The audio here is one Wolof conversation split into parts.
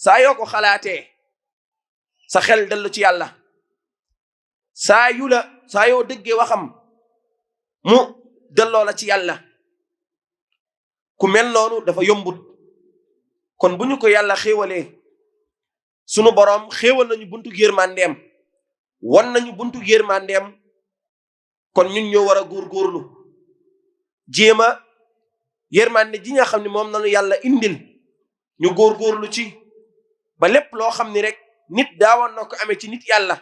saa yoo ko xalaatee sa xel dellu ci yàlla saa yoo déggee waxam mu delloo la ci yàlla ku mel noonu dafa yombut. kon bu ñu ko yàlla xéewalee sunu boroom xéewal nañu buntu yërmandeem won nañu buntu yërmandeem kon ñun ñoo war a góorgóorlu jéema yërmande ji nga xam ne moom nañu yàlla indil ñu góorgóorlu ci ba lépp loo xam ni rek nit daawoon na ko amee ci nit yàlla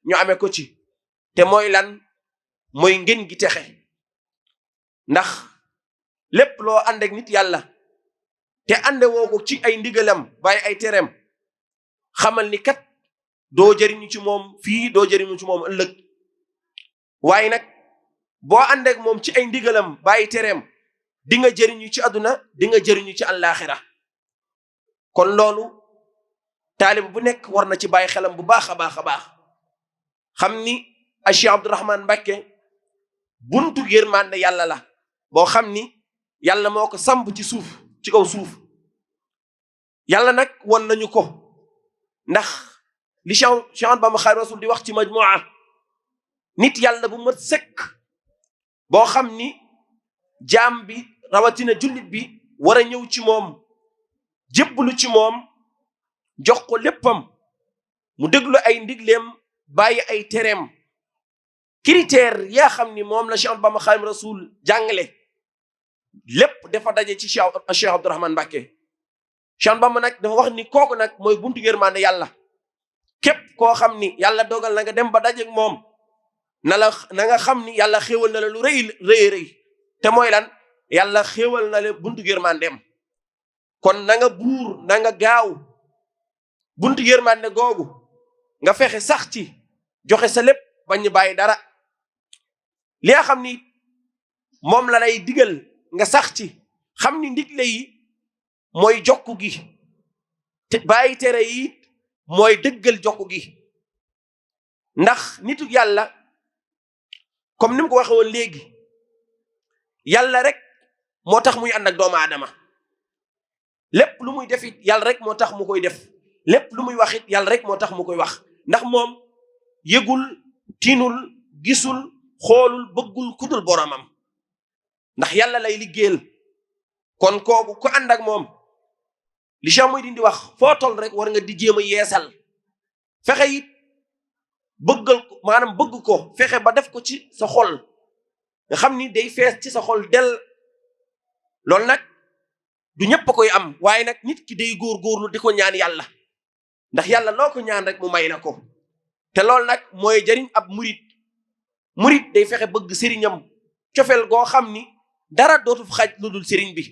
ñu amee ko ci te mooy lan mooy ngeen gi texe. ndax lépp loo ànd ak nit yàlla te ànde woo ko ci ay ndigalam bàyyi ay tereem xamal ni kat doo jëriñu ci moom fii doo jëriñu ci moom ëllëg. waaye nag boo ànd ak moom ci ay ndigalam bàyyi tereem di nga jëriñu ci àdduna di nga jëriñu ci àllaaxira. kon loolu taalib bu nekk war na ci bàyyi xelam bu baax a baax a baax xam ni Cheikh Abdourahmane Mbacké buntu yërmande yàlla la boo xam ni yàlla moo ko samp ci suuf ci kaw suuf. yàlla nag won nañu ko ndax li Cheikh Bamba Xaadimu Rasuul di wax ci majmu'a nit yàlla bu mat sëkk boo xam ni jaam bi rawatina jullit bi war a ñëw ci moom jébbalu ci moom jox ko léppam mu déglu ay ndigleem bàyyi ay tereem. critère yaa xam ni moom la Cheikh Bamba Xaadimu Rasuul jàngale lépp dafa daje ci Cheikh Abdourahmane Mbacké. Cheikh Bamba nag dafa wax ni kooku nag mooy buntu yërmande yàlla. képp koo xam ni yàlla dogal na nga dem ba dajeeg moom na nga xam ni yàlla xéewal na la lu rëy te mooy lan yàlla xéewal na la buntu yërmandeem. kon na nga buur na nga gaaw buntu yërmande googu nga fexe sax ci joxe sa lépp bañ ñu bàyyi dara. li nga xam ni moom la lay digal nga sax ci xam ni ndigle yi mooy jokku gi te bàyyi tere yi mooy dëggal jokku gi. ndax nitu yàlla comme ni mu ko waxee woon léegi yàlla rek moo tax muy ànd ak doomu aadama. lépp lu muy def it yàlla rek moo tax mu koy def lépp lu muy wax it yàlla rek moo tax mu koy wax. ndax moom yëgul tiinul gisul xoolul bëggul kudul boromam ndax yàlla lay liggéeyal. kon kooku ku ànd ak moom li Cheikh muy di wax foo tol rek war nga di jéem a yeesal fexe it bëggal ko maanaam bëgg ko fexe ba def ko ci sa xol nga xam ni day fees ci sa xol del. loolu nag du ñëpp a koy am waaye nag nit ki day góorgóorlu di ko ñaan yàlla ndax yàlla loo ko ñaan rek mu may la ko. te loolu nag mooy jariñ ab murit day fexe bëgg sëriñam cofeel goo xam ni dara dootu xaj lu dul sëriñ bi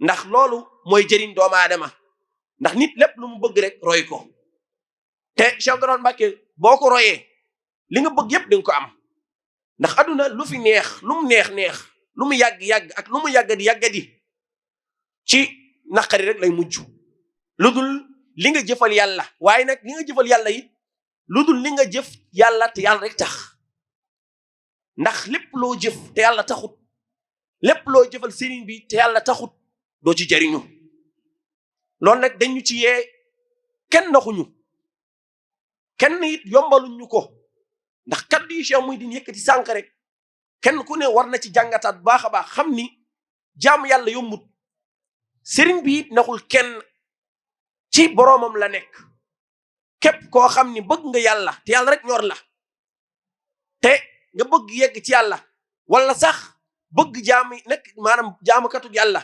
ndax loolu mooy jëriñ doomu aadama ndax nit lépp lu mu bëgg rek roy ko. te Cheikh Abdourahmane Mbacké boo ko royee li nga bëgg yépp di nga ko am ndax aduna lu fi neex lu mu neex lu mu yàgg ak lu mu yàggadi ci naqari rek lay mujj lu dul li nga jëfal yàlla. waaye nag li nga jëfal yàlla it lu dul li nga jëf yàlla te yàlla rek tax. ndax lépp loo jëf te yàlla taxut lépp loo jëfal sëriñ bi te yàlla taxut doo ci jariñu. loolu nag dañu ci yee kenn naxuñu kenn it yombaluñ ñu ko ndax kaddu yi Cheikh Mouhidine yëkkati sànq rek kenn ku ne war na ci jàngataat bu baax a baax xam ni jaamu yàlla yombut. sëriñ bi it naxul kenn ci boroomam la nekk. képp koo xam ni bëgg nga yàlla te yàlla rek ñor la te nga bëgg yegg ci yàlla wala sax bëgg jaami nekk maanaam jaamukatu yàlla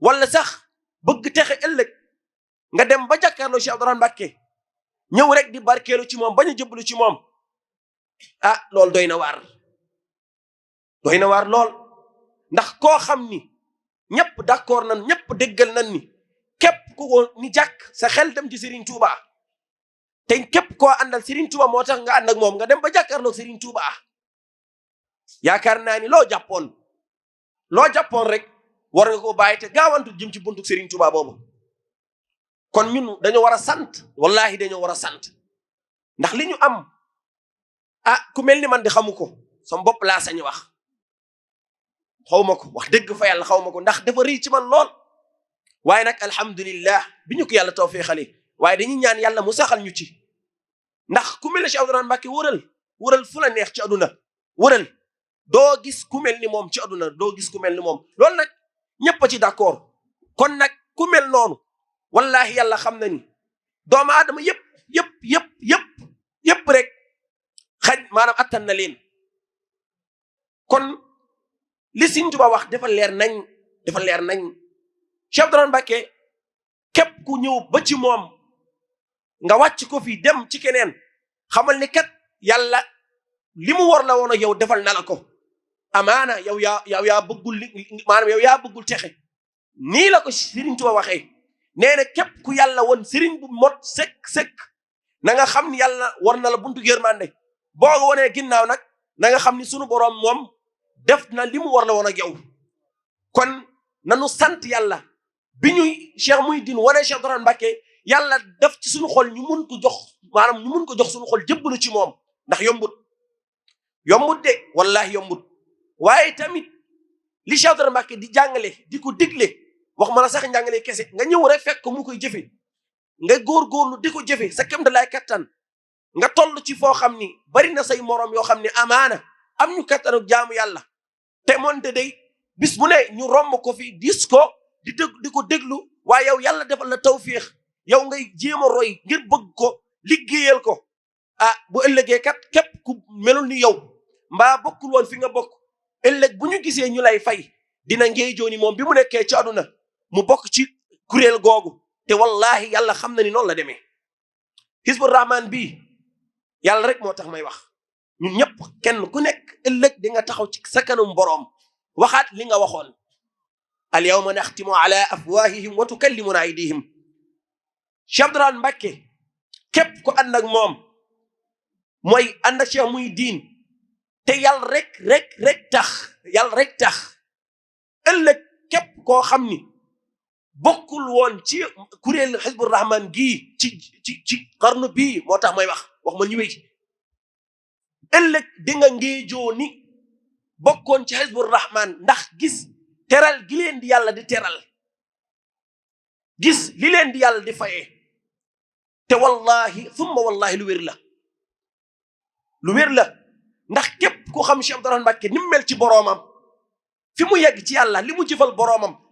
wala sax bëgg texe ëllëg nga dem ba jàkkaarloo Cheikh Abdourahmane Mbacké ñëw rek di barkeelu ci moom bañ a jëbbalu ci moom loolu doy na waar lool. ndax koo xam ni ñëpp d'accord nan ñëpp déggal nan ni képp ku ko ni jàkk sa xel dem ci Serigne Touba te képp koo àndal Serigne Touba moo tax nga ànd ak moom nga dem ba jàkkaarloo Serigne Touba yaakaar naa ni loo jàppoon rek war nga ko bàyyi te gaawantu jëm ci buntu Serigne Touba boobu. kon ñun dañoo war a sant wallahi dañoo war a sant ndax li ñu am ku mel ni man di xamu ko sama bopp laa sañ wax xaw ma ko wax dëgg fa yàlla xaw ma ko ndax dafa rëy ci man lool waaye nag alhamdulillah bi ñu ko yàlla tawfiixale waaye dañuy ñaan yàlla mu saxal ñu ci ndax ku mel ne Cheikh Abdourahmane Mbacké wëral fu la neex ci aduna wëral doo gis ku mel ni moom ci aduna doo gis ku mel ni moom loolu nag ñëpp a ci d'accord kon nag ku mel noonu wallahi yàlla xam na ni doomu aadama yëpp rek xaj maanaam attan na leen kon li Sëriñ Tuubaa wax dafa leer nañ Cheikh Abdourahmane Mbacké képp ku ñëw ba ci moom nga wàcc ko fi dem ci keneen xamal ni kat yàlla li mu war la woon ak yow defal na la ko amaana yow yaa bëggul maanaam yow yaa bëggul texe nii la ko Sëriñ Tuubaa waxee nee na képp ku yàlla woon sëriñ bu mot sëkk na nga xam ni yàlla war na la buntu yërmande boo wonee ginnaaw nag na nga xam ni sunu boroom moom def na li mu war la woon ak yow kon nanu sant yàlla bi ñuy Cheikh Mouhidine wane Cheikh Abdourahmane Mbacké yàlla def ci suñu xol ñu mun ko jox suñu xol jëbbalu ci moom ndax yombut de wallahi yombut waaye tamit li Cheikh Abdourahmane Mbacké di jàngale di ko digle wax ma la sax njàngale kese nga ñëw rek fekk mu koy jëfe nga góorgóorlu di ko jëfe sa kem da lay kattan nga toll ci foo xam ni bari na say moroom yoo xam ne amaana am ñu kattanu jaamu yàlla te moonte day bis bu ne ñu romb ko fi dis ko di ko déglu waaye yow yàlla defal la tawfiix yow ngay jéem a roy ngir bëgg ko liggéeyal ko bu ëllëgee kat képp ku melul ni yow mbaa bokkul woon fi nga bokk ëllëg bu ñu gisee ñu lay fay dina ngey jooni moom bi mu nekkee ci àdduna mu bokk ci kuréel googu te wallahi yàlla xam na ni noonu la demee Hizbur Rahman bii yàlla rek moo tax may wax ñun ñëpp kenn ku nekk ëllëg di nga taxaw ci sa kanam boroom waxaat li nga waxoon al yawma naxtimu ala afwahihim wa tukallimuna aydihim Cheikh Abdourahmane Mbacké képp ku ànd ak moom mooy ànd ak Cheikh Mouhidine te yàlla rek tax ëllëg képp koo xam ni bokkul woon ci kuréel Hizbur Rahman gii ci xarnu bii moo tax may wax ma ñu wéy ëllëg di nga ngéejoo ni bokkoon ci Hizbur Rahman ndax gis teral gi leen di yàlla di teral gis li leen di yàlla di fayee te wallahi thumma wallahi lu wér la ndax képp ku xam Cheikh Abdourahmane Mbacké ni mu mel ci boroomam fi mu yegg ci yàlla li mu jëfal boroomam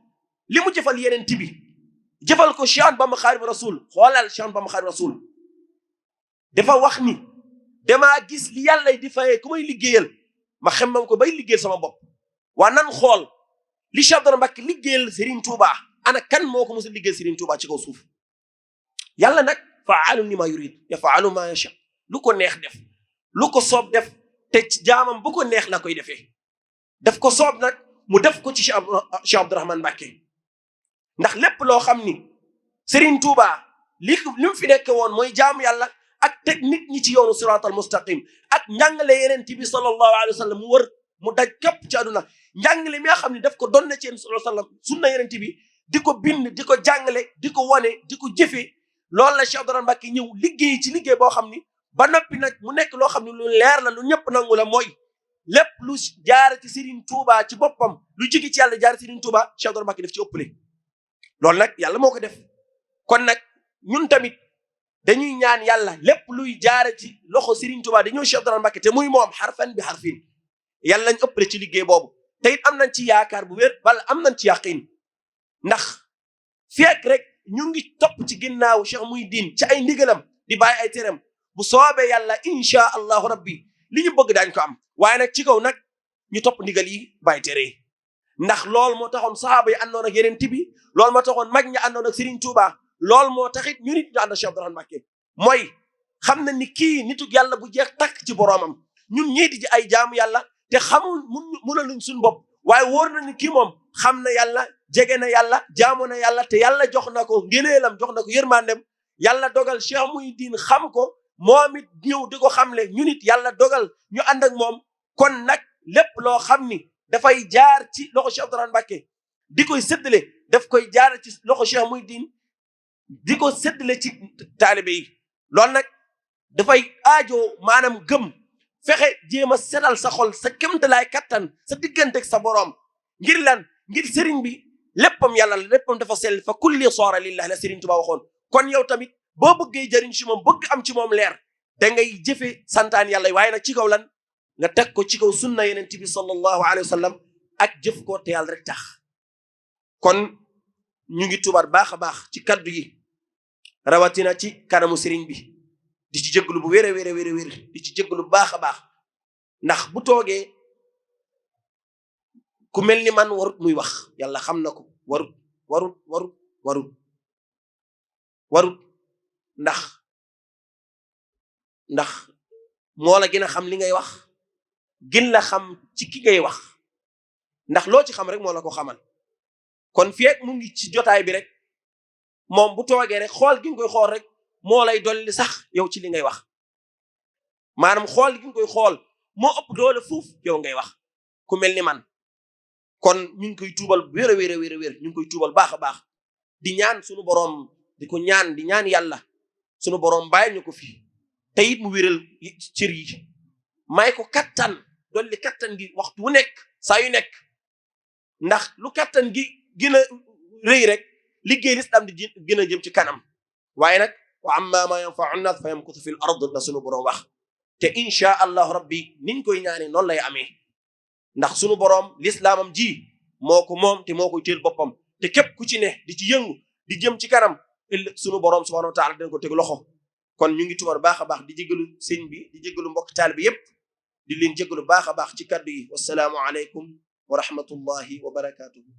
li mu jëfal yeneen bi jëfal ko Cheikh Ahmadou Bamba Khadimu Rasul xoolal Cheikh Ahmadou Bamba Khadimu Rasul dafa wax ni damaa gis li yàlla di fayee ku may liggéeyal ma xemmam ko bay liggéeyal sama bopp waa nan xool li Cheikh Abdourahmane Mbacké liggéeyal Serigne Touba ana kan moo ko mos a liggéeyal Serigne Touba ci kaw suuf yàlla nag fa'aalun limaa yurid yaf'alu maa yashaa lu ko neex def lu ko soob def te ci jaamam bu ko neex la koy defee def ko soob nag mu def ko ci Cheikh Abdourahmane Mbacké ndax lépp loo xam ni Serigne Touba li mu fi nekk woon mooy jaamu yàlla ak teg nit ñi ci yoonu siraatal mustaqim ak njàngale yeneen bi sallallahu alayhi wa sallam mu wër mu daj képp ci àdduna njàngale mi nga xam ne daf ko doon na ci yéen sallallahu alayhi wa sallam sunna yeneen bi di ko bind di ko jàngale di ko wane di ko jëfee loolu la Cheikh Abdourahmane Mbacké ñëw liggéey ci liggéey boo xam ni ba noppi nag mu nekk loo xam ne lu leer la lu ñëpp nangu la mooy lépp lu jaare ci Serigne Touba ci boppam lu jóge ci yàlla jaare Serigne Touba Cheikh Abdourahmane Mbacké def ci ëppale loolu nag yàlla moo ko def kon nag ñun tamit dañuy ñaan yàlla lépp luy jaare ci loxo Serigne Touba dañoo Cheikh Abdourahmane Mbacké te muy moom xarfan bi xarfin yàlla nañ ëppale ci liggéey boobu te it am nañ ci yaakaar bu wér wala am nañ ci yaqin ndax fekk rek ñu ngi topp ci ginnaaw Cheikh Mouhidine ci ay ndigalam di bàyyi ay teram bu soobee yàlla insha allahu rabbi li ñu bëgg daañ ko am waaye nag ci kaw nag ñu topp ndigal yi bàyyi tere yi ndax loolu moo taxoon sahaaba yi àndoon ak yeneen tibi loolu moo taxoon mag ñi àndoon ak Serigne Touba loolu moo taxit ñu nit ñu ànd ak Cheikh Abdourahmane Mbacké mooy xam na ni kii nitu yàlla bu jeex takk ci boroomam ñun ñii di ci ay jaamu yàlla te xamul mënaluñ suñu bopp waaye wóor na ni kii moom xam na yàlla jege na yàlla jaamu na yàlla te yàlla jox na ko ngëneelam jox na ko yërmandem yàlla dogal Cheikh Mouhidine xam ko moom it ñëw di ko xamle ñu nit yàlla dogal ñu ànd ak moom kon nag lépp loo xam ni dafay jaar ci loxo Cheikh Abdourahmane Mbacké di koy séddale daf koy jaar ci loxo Cheikh Mouhidine di ko séddale ci taalibe yi. loolu nag dafay aajoo maanaam gëm fexe jéem a setal sa xol sa kéemtalaay kattan sa digganteeg sa boroom ngir lan ngir sëriñ bi léppam yàlla la léppam dafa sell fa kulli soora lillah la Sëriñ Tuubaa waxoon. kon yow tamit boo bëggee jëriñ ci moom bëgg am ci moom leer da ngay jëfe santaan yàlla waaye nag ci kaw lan nga teg ko ci kaw sunna Yonent bi sallallahu alayhi wa sallam ak jëf ko te yàlla rek tax. kon ñu ngi tubaat baax a baax ci kaddu yi rawatina ci kanamu sëriñ bi di ci jéggalu bu wér a wér a wér a wér di ci jéggalu baax a baax ndax bu toogee ku mel ni man warut muy wax yàlla xam na ko warut ndax moo la gën a xam li ngay wax gën la xam ci ki ngay wax ndax loo ci xam rek moo la ko xamal. kon feek mu ngi ci jotaay bi rek moom bu toogee rek xool gi nga koy xool rek moo lay dolli sax yow ci li ngay wax maanaam xool gi nga koy xool moo ëpp doole fuuf yow ngay wax ku mel ni man. kon ñu ngi koy tuubal wér a wér a wér a wér ñu ngi koy tuubal baax a baax di ñaan sunu boroom di ko ñaan di ñaan yàlla sunu boroom bàyyi ñu ko fii te it mu wéral cër yi may ko kattan dolli kattan gi waxtu wu nekk saa yu nekk ndax lu kattan gi gën a rëy rek liggéey lislam di gën a jëm ci kanam. waaye nag wa amma ma yanfa'u nnaas fa yamkutu fil ard la sunu boroom wax te insha allahu rabbi niñ koy ñaane noonu lay amee ndax sunu boroom lislaamam ji moo ko moom te moo koy téel boppam te képp ku ci ne di ci yëngu di jëm ci kanam ëllëg sunu boroom subhanahu wa ta'ala dina ko teg loxo. kon ñu ngi tubar baax a baax di jégalu sëñ bi di jégalu mbokk taalibe yépp di leen jégalu baax a baax ci kaddu yi wassalaamu aleykum wa rahmatullahi wa barakatuhu.